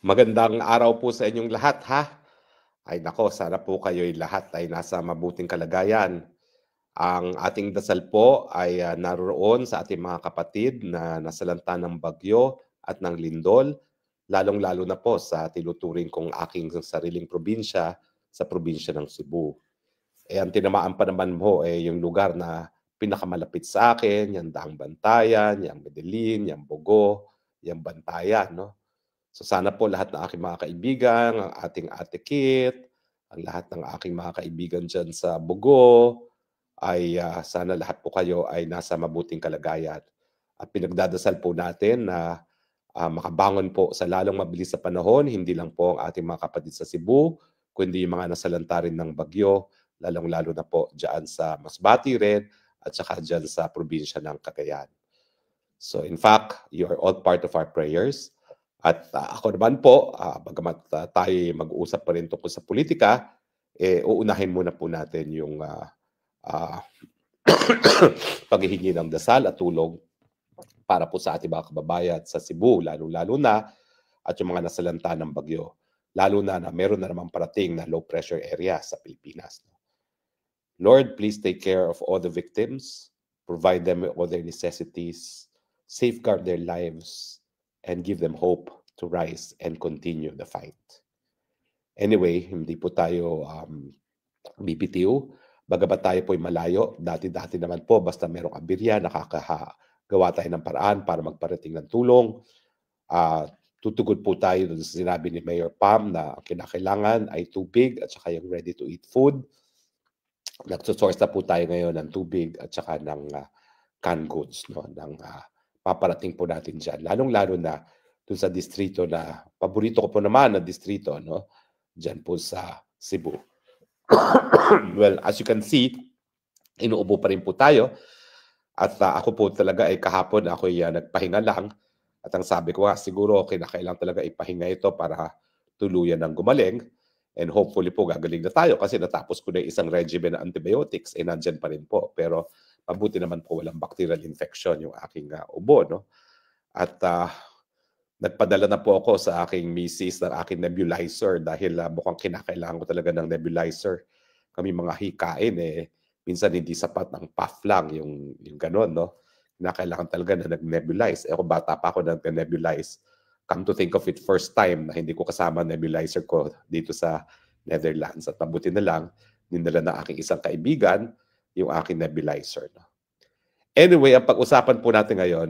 Magandang araw po sa inyong lahat ha. Ay nako, sana po kayo'y lahat ay nasa mabuting kalagayan. Ang ating dasal po ay naroon sa ating mga kapatid na nasalanta ng bagyo at ng lindol, lalong-lalo na po sa tinuturing kong aking sariling probinsya, sa probinsya ng Cebu. Ang tinamaan pa naman po yung lugar na pinakamalapit sa akin, yung Daang Bantayan, yung Medellin, yung Bogo, yung Bantayan, no? So sana po lahat ng aking mga kaibigan, ang ating Ate Kit, ang lahat ng aking mga kaibigan diyan sa Bogo, ay sana lahat po kayo ay nasa mabuting kalagayan. At pinagdadasal po natin na makabangon po sa lalong mabilis sa panahon, hindi lang po ang ating mga kapatid sa Cebu, kundi yung mga nasalanta rin ng bagyo, lalong-lalo na po diyan sa Masbate rin at saka diyan sa probinsya ng Cagayan. So in fact, you are all part of our prayers. At ako naman po, bagamat tayo mag-uusap pa rin tungkol sa politika, uunahin muna po natin yung paghihingi ng dasal at tulong para po sa ating mga kababayan sa Cebu, lalo-lalo na, at yung mga nasalanta ng bagyo. Lalo na meron na namang parating na low pressure area sa Pilipinas. Lord, please take care of all the victims, provide them with all their necessities, safeguard their lives, and give them hope to rise and continue the fight. Anyway, hindi po tayo bibitiw. Bagamat tayo po'y malayo, dati-dati naman po, basta merong aberya, nakakagawa tayo ng paraan para magparating ng tulong. Tutugod po tayo dun sa sinabi ni Mayor Pam na kinakailangan ay tubig at saka yung ready-to-eat food. Nagsosource na po tayo ngayon ng tubig at saka ng canned goods, no, ng paparating po natin dyan. Lalong-lalo na dun sa distrito na, paborito ko po naman na distrito, no, dyan po sa Cebu. Well, as you can see, inuubo pa rin po tayo. At ako po talaga ay kahapon ako'y nagpahinga lang. At ang sabi ko siguro kinakailangan talaga ipahinga ito para tuluyan ng gumaling. And hopefully po gagaling na tayo kasi natapos ko na isang regimen na antibiotics, nandyan pa rin po. Pero mabuti naman po walang bacterial infection yung aking ubo, no? At nagpadala na po ako sa aking misis ng aking nebulizer dahil mukhang kinakailangan ko talaga ng nebulizer. Kami mga hikain minsan hindi sapat ng puff lang yung gano'n, no? Kinakailangan talaga na nag-nebulize. Ako bata pa ako nag-nebulize. Come to think of it, first time na hindi ko kasama nebulizer ko dito sa Netherlands. At mabuti na lang, dinala na aking isang kaibigan yung aking nebulizer. No? Anyway, ang pag-usapan po natin ngayon,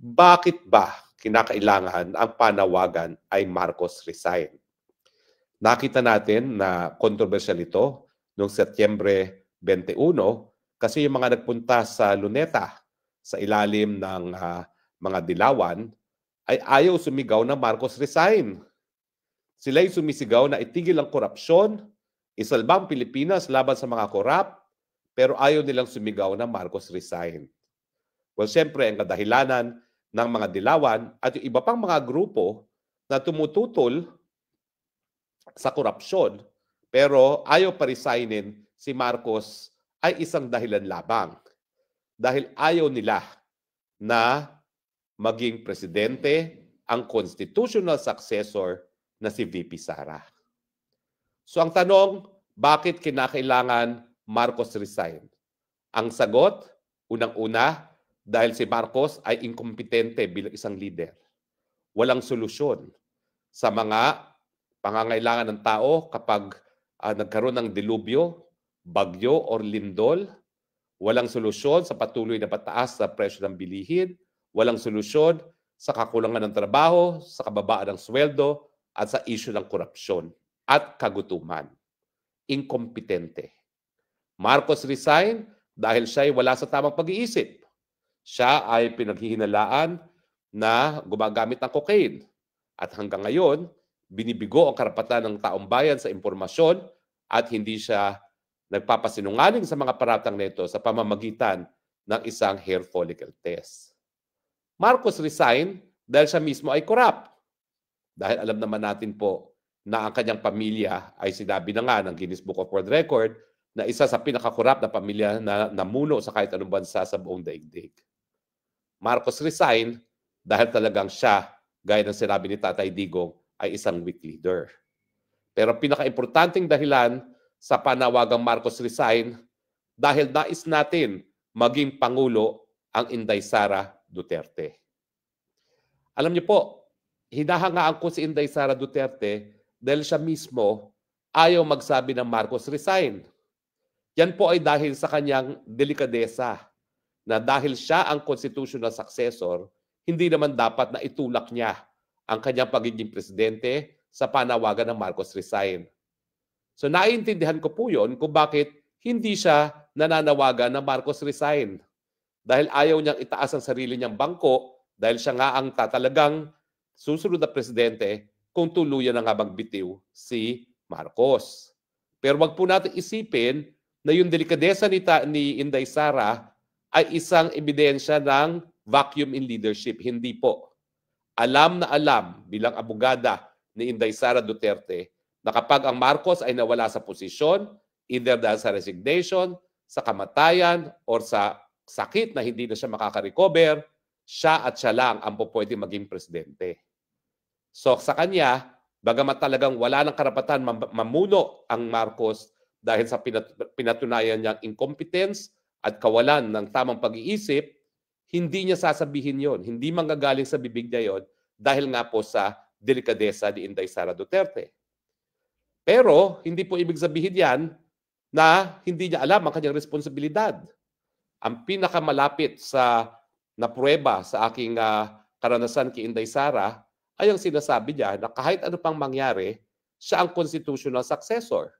bakit ba kinakailangan ang panawagan ay Marcos resign? Nakita natin na controversial ito noong Setyembre 21 kasi yung mga nagpunta sa Luneta sa ilalim ng mga dilawan ay ayaw sumigaw na Marcos resign. Sila'y sumisigaw na itigil ang korupsyon, isalba ang Pilipinas laban sa mga korap, pero ayaw nilang sumigaw na Marcos resign. Well, siyempre, ang kadahilanan ng mga dilawan at yung iba pang mga grupo na tumututol sa korupsyon, pero ayaw pa-resignin si Marcos ay isang dahilan labang. Dahil ayaw nila na maging presidente ang constitutional successor na si VP Sara. So ang tanong, bakit kinakailangan Marcos resign? Ang sagot, unang-una, dahil si Marcos ay inkompetente bilang isang leader. Walang solusyon sa mga pangangailangan ng tao kapag nagkaroon ng dilubyo, bagyo or lindol. Walang solusyon sa patuloy na pataas sa presyo ng bilihin. Walang solusyon sa kakulangan ng trabaho, sa kababaan ng sweldo, at sa issue ng korupsyon at kagutuman. Inkompetente. Marcos resign dahil siya ay wala sa tamang pag-iisip. Siya ay pinaghihinalaan na gumagamit ng cocaine. At hanggang ngayon, binibigo ang karapatan ng taong bayan sa impormasyon at hindi siya nagpapasinungaling sa mga paratang nito sa pamamagitan ng isang hair follicle test. Marcos resign dahil siya mismo ay corrupt. Dahil alam naman natin po na ang kanyang pamilya ay sinabi na nga ng Guinness Book of World Record na isa sa pinakakorap na pamilya na namuno sa kahit anong bansa sa buong daigdig. Marcos resign dahil talagang siya, gaya ng sinabi ni Tatay Digong, ay isang weak leader. Pero pinaka-importanting dahilan sa panawagang Marcos resign dahil nais natin maging Pangulo ang Inday Sara Duterte. Alam niyo po, hinahangaan ko si Inday Sara Duterte dahil siya mismo ayaw magsabi ng Marcos resign. Yan po ay dahil sa kanyang delikadesa na dahil siya ang constitutional successor, hindi naman dapat na itulak niya ang kanyang pagiging presidente sa panawagan ng Marcos resign. So naiintindihan ko po yun kung bakit hindi siya nananawagan ng Marcos resign. Dahil ayaw niyang itaas ang sarili niyang bangko dahil siya nga ang tatalagang susunod na presidente kung tuluyan na nga magbitiw si Marcos. Pero wag po natin isipin na yung delikadesa ni Inday Sara ay isang ebidensya ng vacuum in leadership. Hindi po. Alam na alam bilang abogada ni Inday Sara Duterte na kapag ang Marcos ay nawala sa posisyon, either dahil sa resignation, sa kamatayan, or sa sakit na hindi na siya makaka-recover, siya at siya lang ang pwede maging presidente. So sa kanya, bagamat talagang wala ng karapatan mamuno ang Marcos dahil sa pinatunayan niyang incompetence at kawalan ng tamang pag-iisip, hindi niya sasabihin yon, hindi manggagaling sa bibig niya yon dahil nga po sa delikadesa ni Inday Sara Duterte. Pero hindi po ibig sabihin yan na hindi niya alam ang kanyang responsibilidad. Ang pinakamalapit na pruweba sa aking karanasan kay Inday Sara ay ang sinasabi niya na kahit ano pang mangyari, siya ang constitutional successor.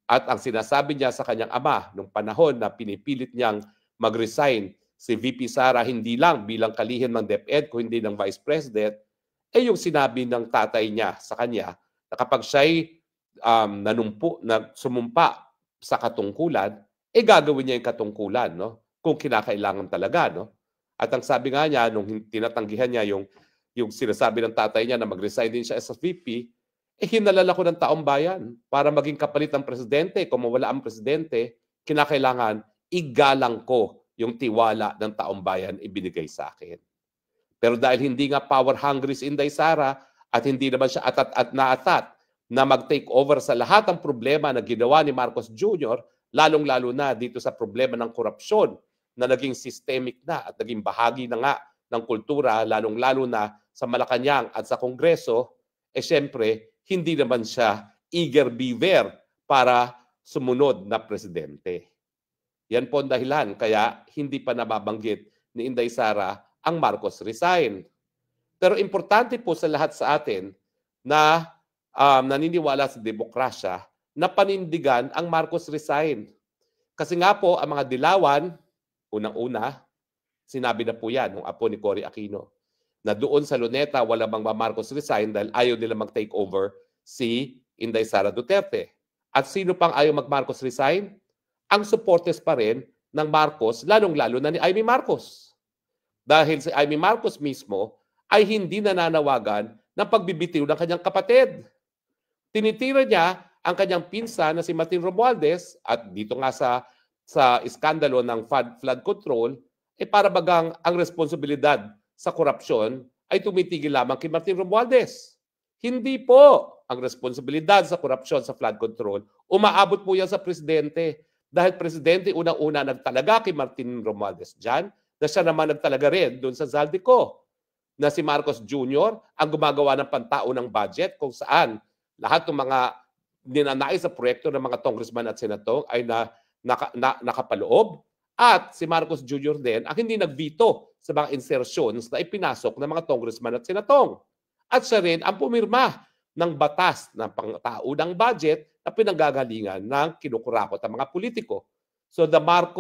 At ang sinasabi niya sa kanyang ama nung panahon na pinipilit niyang mag-resign si VP Sara hindi lang bilang kalihim ng DepEd kundi ng Vice President, ay yung sinabi ng tatay niya sa kanya na kapag siya'y sumumpa sa katungkulan, gagawin niya yung katungkulan, no? Kung kinakailangan talaga, no? At ang sabi nga niya, nung tinatanggihan niya yung sinasabi ng tatay niya na mag-resign din siya as a VP, hinalala ko ng taong bayan para maging kapalit ng presidente. Kung mawala ang presidente, kinakailangan igalang ko yung tiwala ng taong bayan ibinigay sa akin. Pero dahil hindi nga power-hungry si Inday Sara at hindi naman siya atat na mag-take over sa lahat ng problema na ginawa ni Marcos Jr., lalong-lalo na dito sa problema ng korupsyon na naging systemic na at naging bahagi na nga ng kultura, lalong-lalo na sa Malacanang at sa Kongreso, siyempre, hindi naman siya eager beaver para sumunod na presidente. Yan po ang dahilan kaya hindi pa nababanggit ni Inday Sara ang Marcos resign. Pero importante po sa lahat sa atin na naniniwala sa demokrasya na panindigan ang Marcos resign. Kasi nga po, ang mga dilawan, unang-una, sinabi na po yan ng apo ni Cory Aquino, na doon sa Luneta, wala bang Marcos resign dahil ayaw nila mag-take over si Inday Sara Duterte. At sino pang ayaw mag-Marcos resign? Ang supporters pa rin ng Marcos, lalong-lalo na ni Amy Marcos. Dahil si Amy Marcos mismo ay hindi nananawagan ng pagbibitiw ng kanyang kapatid. Tinitira niya ang kanyang pinsan na si Martin Romualdez at dito nga sa iskandalo ng flood control, para bagang ang responsibilidad sa korupsyon ay tumitigil lamang kay Martin Romualdez. Hindi po ang responsibilidad sa korupsyon sa flood control. Umaabot po yan sa presidente. Dahil presidente unang-una nagtalaga kay Martin Romualdez dyan, na siya naman nagtalaga rin doon sa Zaldico. Na si Marcos Jr. ang gumagawa ng pantaunang budget kung saan lahat ng mga ninanais sa proyekto ng mga congressman at senator ay nakapaloob. At si Marcos Jr. din ang hindi nagveto sa mga insertions na ipinasok ng mga congressman at senatong. At siya rin ang pumirma ng batas ng pangtaunang budget na pinanggagalingan ng kinukurakot ng mga politiko. So the buck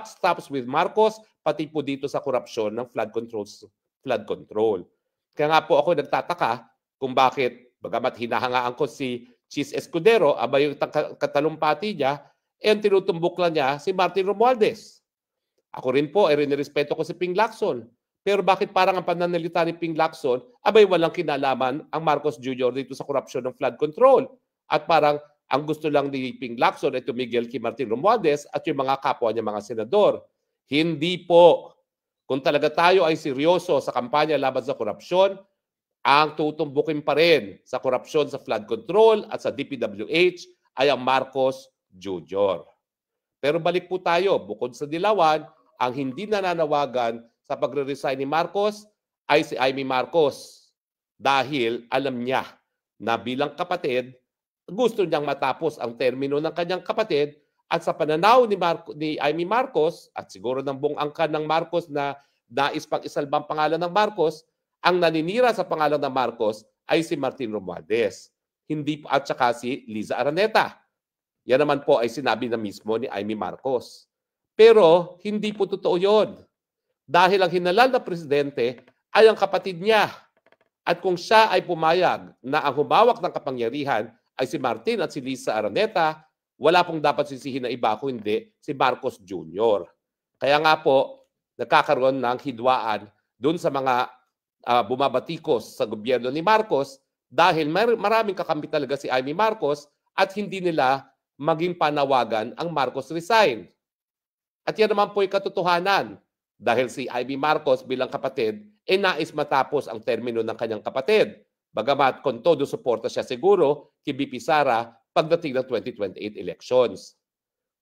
stops with Marcos, pati po dito sa korupsyon ng flood control. Kaya nga po ako nagtataka kung bakit, bagamat hinahangaan ko si Chis Escudero, abay yung katalumpati niya, ang tinutumbok lang niya si Martin Romualdez. Ako rin po, rinirespeto ko si Ping Lacson. Pero bakit parang ang pananalita ni Ping Lacson, abay walang kinalaman ang Marcos Jr. dito sa korupsyon ng flood control. At parang ang gusto lang ni Ping Lacson ay tumigil kay Martin Romualdez at yung mga kapwa niya mga senador. Hindi po. Kung talaga tayo ay seryoso sa kampanya laban sa korupsyon, ang tutumbukin pa rin sa korupsyon sa flood control at sa DPWH ay ang Marcos Jr. Pero balik po tayo, bukod sa dilawan, ang hindi nananawagan sa pagre-resign ni Marcos ay si Amy Marcos dahil alam niya na bilang kapatid, gusto niyang matapos ang termino ng kanyang kapatid at sa pananaw ni Amy Marcos at siguro ng buong angkan ng Marcos na nais pang isalbang pangalan ng Marcos, ang naninira sa pangalan ng Marcos ay si Martin Romualdez. Hindi at saka si Liza Araneta. Yan naman po ay sinabi na mismo ni Amy Marcos. Pero hindi po totoo yun. Dahil ang hinalal na presidente ay ang kapatid niya. At kung siya ay pumayag na ang humawak ng kapangyarihan ay si Martin at si Liza Araneta, wala pong dapat sisihin na iba kung hindi si Marcos Jr. Kaya nga po, nagkakaroon ng hidwaan dun sa mga bumabatikos sa gobyerno ni Marcos dahil maraming kakampi talaga si Amy Marcos at hindi nila maging panawagan ang Marcos resign. At yan naman po ay katotohanan dahil si Amy Marcos bilang kapatid ay nais matapos ang termino ng kanyang kapatid. Bagamat kung todo suporta siya siguro kay BP Sara pagdating ng 2028 elections.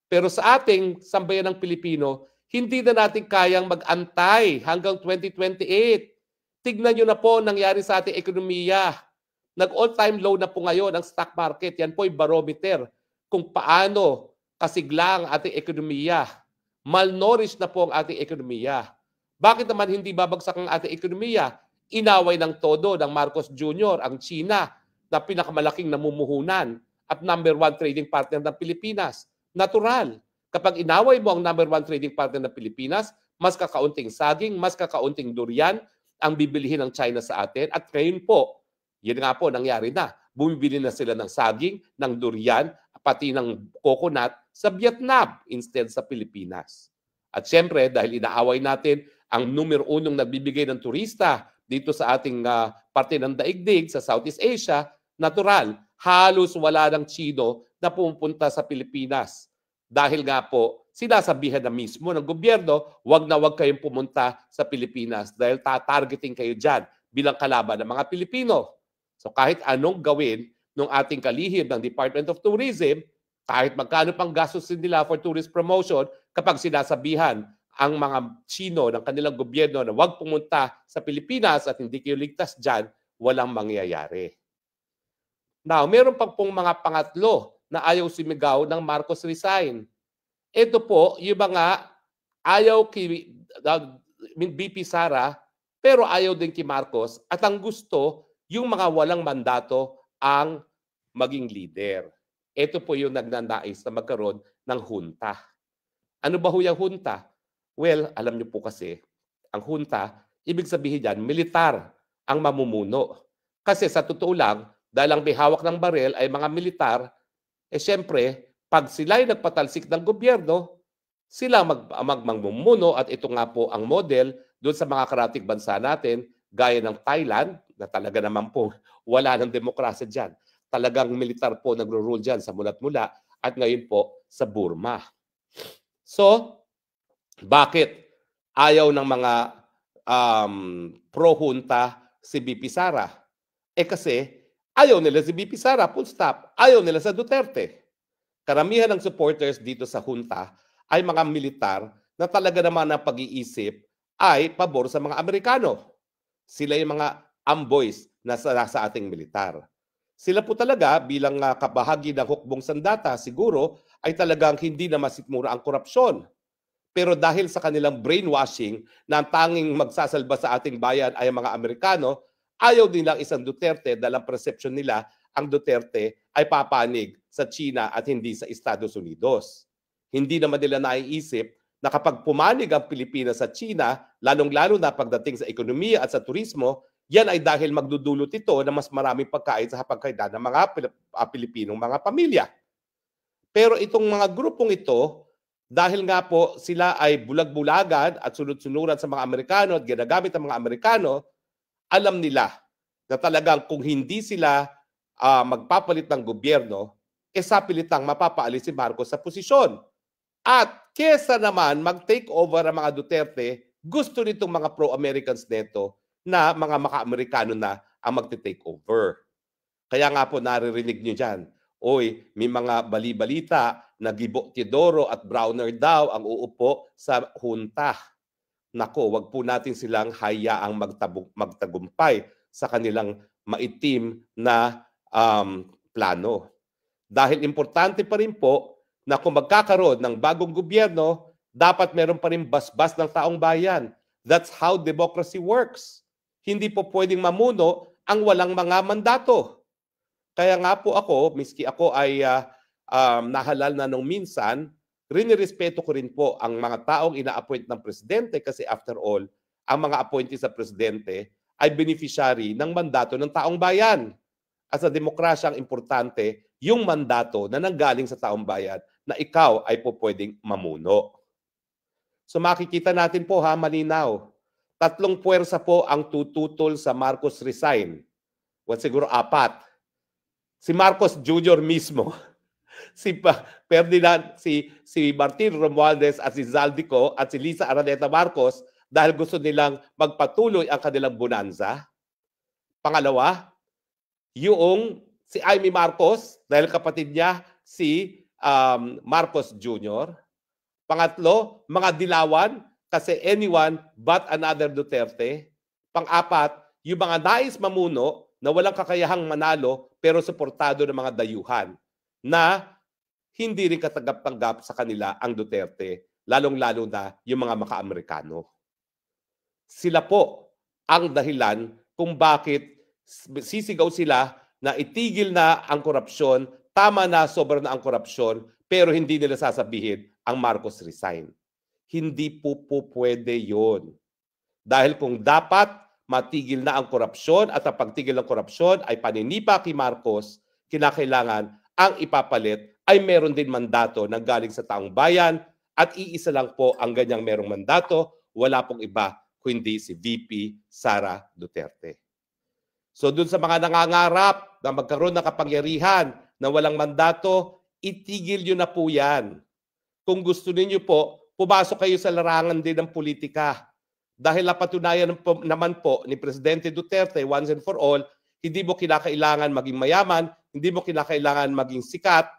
Pero sa ating sambayan ng Pilipino, hindi na natin kayang mag-antay hanggang 2028. Tignan nyo na po nangyari sa ating ekonomiya. Nag-all-time low na po ngayon ang stock market. Yan po ay barometer kung paano kasigla ang ating ekonomiya. Malnourished na po ang ating ekonomiya. Bakit naman hindi babagsak ang ating ekonomiya? Inaway ng todo ng Marcos Jr. ang China na pinakamalaking namumuhunan at number 1 trading partner ng Pilipinas. Natural. Kapag inaway mo ang number 1 trading partner ng Pilipinas, mas kakaunting saging, mas kakaunting durian ang bibilihin ng China sa atin. At ngayon po, yun nga po, nangyari na. Bumibili na sila ng saging, ng durian, pati ng coconut sa Vietnam instead sa Pilipinas. At siyempre, dahil inaaway natin ang numero 1 nagbibigay ng turista dito sa ating parte ng daigdig sa Southeast Asia, natural, halos wala ng Chino na pumupunta sa Pilipinas. Dahil nga po, sinasabihan na mismo ng gobyerno, wag na wag kayong pumunta sa Pilipinas dahil tatargeting kayo dyan bilang kalaban ng mga Pilipino. So kahit anong gawin ng ating kalihim ng Department of Tourism, kahit magkano pang gastos nila for tourist promotion, kapag sinasabihan ang mga Chino ng kanilang gobyerno na wag pumunta sa Pilipinas at hindi kayo ligtas dyan, walang mangyayari. Now, meron pang pong mga pangatlo na ayaw sumigaw ng Marcos resign. Ito po, yung mga ayaw kay BP Sara, pero ayaw din kay Marcos at ang gusto, yung mga walang mandato ang maging leader. Ito po yung nagnanais na magkaroon ng junta. Ano ba yung junta? Well, alam niyo po kasi, ang junta, ibig sabihin dyan, militar ang mamumuno. Kasi sa totoo lang, dahil ang may hawak ng barel ay mga militar, siyempre, pag sila ay nagpatalsik ng gobyerno, sila magmumuno at ito nga po ang model doon sa mga karatig bansa natin, gaya ng Thailand, na talaga naman po wala ng demokrasya dyan. Talagang militar po nagro-rule dyan sa mulat mula at ngayon po sa Burma. So, bakit ayaw ng mga pro-junta si BP Sara? Kasi ayaw nila si BP Sara, full stop. Ayaw nila sa Duterte. Karamihan ng supporters dito sa junta ay mga militar na talaga naman ang pag-iisip ay pabor sa mga Amerikano. Sila yung mga amboys na nasa ating militar. Sila po talaga bilang kabahagi ng hukbong sandata siguro ay talagang hindi na masikmura ang korupsyon. Pero dahil sa kanilang brainwashing na ang tanging magsasalba sa ating bayan ay ang mga Amerikano, ayaw nilang isang Duterte dahil ang perception nila ang Duterte ay papanig sa China at hindi sa Estados Unidos. Hindi naman nila naiisip na kapag pumanig ang Pilipinas sa China, lalong-lalo na pagdating sa ekonomiya at sa turismo, yan ay dahil magdudulot ito na mas maraming pagkain sa hapagkainan ng mga Pilipinong mga pamilya. Pero itong mga grupong ito, dahil nga po sila ay bulag-bulagan at sunod-sunuran sa mga Amerikano at ginagamit ng mga Amerikano, alam nila na talagang kung hindi sila magpapalit ng gobyerno, sa pilitang mapapaalis si Marcos sa posisyon. At kesa naman mag-take over ang mga Duterte, gusto nitong mga pro-Americans neto na mga maka-Amerikano na ang magte-take over. Kaya nga po naririnig nyo dyan, oy, may mga bali-balita na Gibo Teodoro at Browner daw ang uupo sa hunta. Nako, wag po natin silang hayaang magtagumpay sa kanilang maitim na plano. Dahil importante pa rin po na kung magkakaroon ng bagong gobyerno, dapat meron pa rin basbas ng taong bayan. That's how democracy works. Hindi po pwedeng mamuno ang walang mga mandato. Kaya nga po ako, miski ako ay nahalal na nung minsan, rinirespeto ko rin po ang mga taong ina-appoint ng presidente kasi after all, ang mga appointee sa presidente ay beneficiary ng mandato ng taong bayan. At sa demokrasya, ang importante, yung mandato na nanggaling sa taong bayan na ikaw ay po pwedeng mamuno. So makikita natin po malinaw. 3 puwersa po ang tututol sa Marcos resign. Siguro 4. Si Marcos Jr. mismo, si Ferdinand, si Martin Romualdez at si Zaldico at si Lisa Araneta Marcos dahil gusto nilang magpatuloy ang kanilang bonanza. Pangalawa, yung si Amy Marcos dahil kapatid niya si Marcos Jr. Pangatlo, mga dilawan kasi anyone but another Duterte. Pang-apat, yung mga nais mamuno na walang kakayahang manalo pero suportado ng mga dayuhan na hindi rin katanggap-tanggap sa kanila ang Duterte, lalong-lalo na yung mga maka-Amerikano. Sila po ang dahilan kung bakit sisigaw sila na itigil na ang korupsyon, tama na, sobra na ang korupsyon, pero hindi nila sasabihin ang Marcos resign. Hindi po pwede yun. Dahil kung dapat matigil na ang korupsyon at ang pagtigil ng korupsyon ay paninipa kay Marcos, kinakailangan ang ipapalit ay meron din mandato na galing sa taong bayan at iisa lang po ang ganyang merong mandato, wala pong iba kundi si VP Sara Duterte. So dun sa mga nangangarap na magkaroon ng kapangyarihan na walang mandato, itigil nyo na po yan. Kung gusto niyo po, pumasok kayo sa larangan din ng politika. Dahil napatunayan naman po ni Presidente Duterte once and for all, hindi mo kinakailangan maging mayaman, hindi mo kinakailangan maging sikat,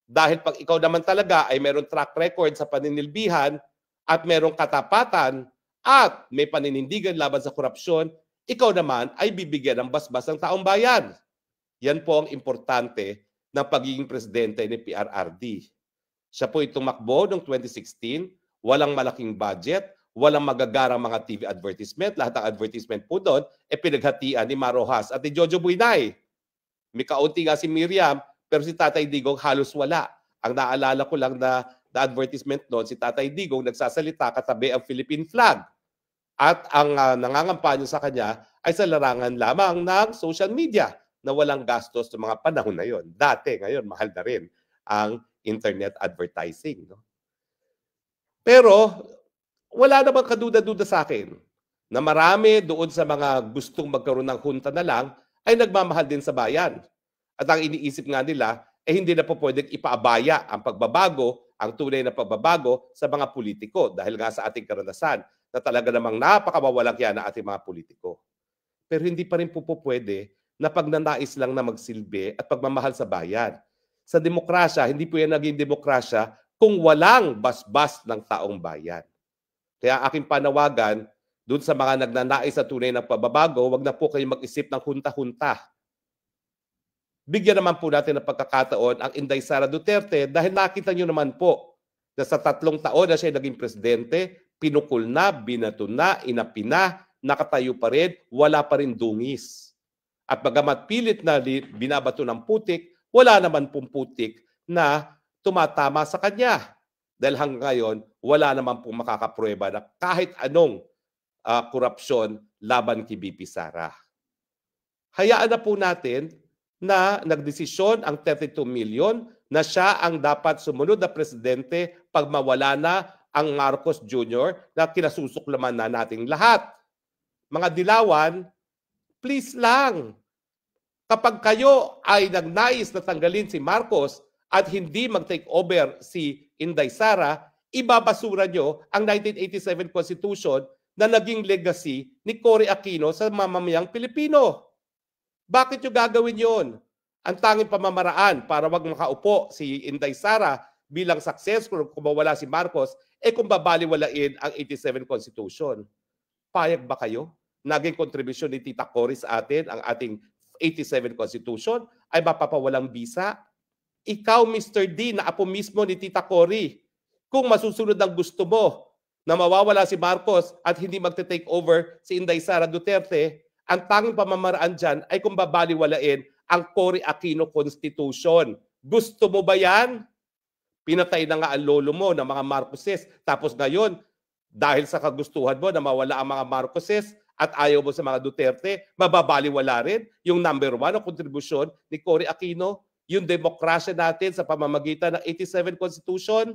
dahil pag ikaw naman talaga ay mayroong track record sa paninilbihan at mayroong katapatan at may paninindigan laban sa korupsyon, ikaw naman ay bibigyan ng basbas ng taong bayan. Yan po ang importante ng pagiging presidente ni PRRD. Siya po itong tumakbo noong 2016, walang malaking budget, walang magagarang mga TV advertisement. Lahat ng advertisement po doon, pinaghatian ni Marojas at ni Jojo Buynay. May kaunti nga si Miriam, pero si Tatay Digong halos wala. Ang naalala ko lang na advertisement doon, si Tatay Digong nagsasalita katabi ang Philippine flag. At ang nangangampanya sa kanya ay sa larangan lamang ng social media na walang gastos sa mga panahon na yon. Dati, ngayon, mahal na rin ang internet advertising. No? Pero wala namang kaduda-duda sa akin na marami doon sa mga gustong magkaroon ng hunta na lang ay nagmamahal din sa bayan. At ang iniisip nga nila, hindi na po pwedeng ipaabaya ang pagbabago, ang tunay na pagbabago sa mga politiko dahil nga sa ating karanasan na talaga namang napakawawalang yan na ating mga politiko. Pero hindi pa rin po pwede na pagnanais lang na magsilbi at pagmamahal sa bayan. Sa demokrasya, hindi po yan naging demokrasya kung walang basbas ng taong bayan. Kaya aking panawagan, doon sa mga nagnanais sa tunay ng pagbabago, wag na po kayo mag-isip ng hunta-hunta. Bigyan naman po natin ng pagkakataon ang Inday Sara Duterte dahil nakita nyo naman po na sa 3 taon na siya naging presidente, pinukul na, binato na, inapina, nakatayo pa rin, wala pa rin dungis. At bagamat pilit na binabato ng putik, wala naman pong putik na tumatama sa kanya. Dahil hanggang ngayon, wala naman pong makakaprueba na kahit anong korupsyon laban kay VP Sara. Hayaan na po natin na nagdesisyon ang 32 million na siya ang dapat sumunod na presidente pag mawala na ang Marcos Jr. na kinasusuklaman na nating lahat. Mga dilawan, please lang. Kapag kayo ay nagnais na tanggalin si Marcos at hindi mag-take over si Inday Sara, ibabasura nyo ang 1987 Constitution na naging legacy ni Cory Aquino sa mamamayang Pilipino. Bakit nyo gagawin yon? Ang tanging pamamaraan para wag makaupo si Inday Sara bilang successful kung mawala si Marcos, kung babaliwalain ang 87 Constitution. Payag ba kayo? Naging kontribusyon ni Tita Cory sa atin, ang ating 87 Constitution, ay mapapawalang bisa? Ikaw, Mr. D, na apo mismo ni Tita Cory, kung masusunod ang gusto mo na mawawala si Marcos at hindi magte-take over si Inday Sara Duterte, ang tanging pamamaraan dyan ay kung babaliwalain ang Cory Aquino Constitution. Gusto mo ba yan? Pinatay na nga ang lolo mo ng mga Marcoses. Tapos ngayon, dahil sa kagustuhan mo na mawala ang mga Marcoses at ayaw mo sa mga Duterte, mababaliwala rin yung number 1 na kontribusyon ni Cory Aquino, yung demokrasya natin sa pamamagitan ng 87 Constitution.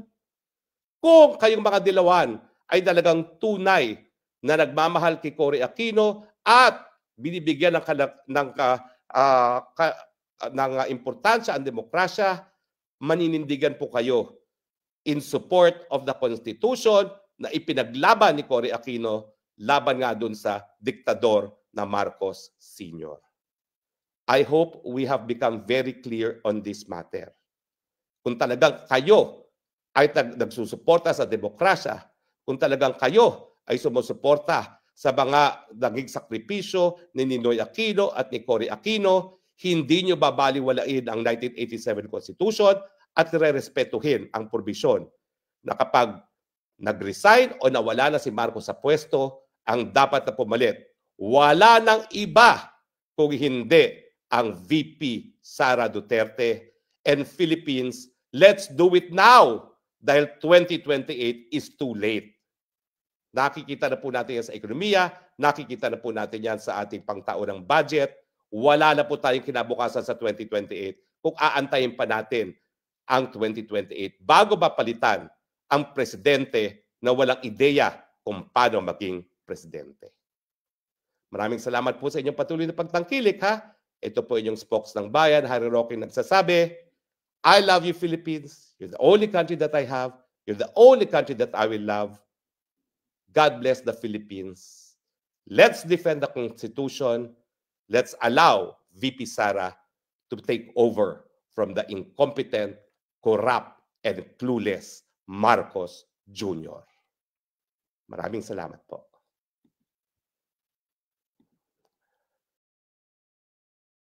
Kung kayong mga dilawan ay talagang tunay na nagmamahal kay Cory Aquino at binibigyan ng importansya ang demokrasya, maninindigan po kayo in support of the Constitution na ipinaglaban ni Cory Aquino laban nga dun sa diktador na Marcos Sr. I hope we have become very clear on this matter. Kung talagang kayo ay nagsusuporta sa demokrasya, kung talagang kayo ay sumusuporta sa mga naging sakripisyo ni Ninoy Aquino at ni Cory Aquino, hindi nyo babaliwalain ang 1987 Constitution at re-respetuhin ang probisyon na kapag nag-resign o nawala na si Marcos sa pwesto, ang dapat na pumalit. Wala nang iba kung hindi ang VP Sara Duterte. And Philippines, let's do it now dahil 2028 is too late. Nakikita na po natin yan sa ekonomiya, nakikita na po natin yan sa ating pangtaonang budget. Wala na po tayong kinabukasan sa 2028 kung aantayin pa natin ang 2028 bago mapalitan ang presidente na walang ideya kung paano maging presidente. Maraming salamat po sa inyong patuloy na pagtangkilik, ha? Ito po inyong spokes ng bayan, Harry Roque, nagsasabi, I love you, Philippines. You're the only country that I have. You're the only country that I will love. God bless the Philippines. Let's defend the Constitution. Let's allow VP Sara to take over from the incompetent, corrupt, and clueless Marcos Jr. Maraming salamat po.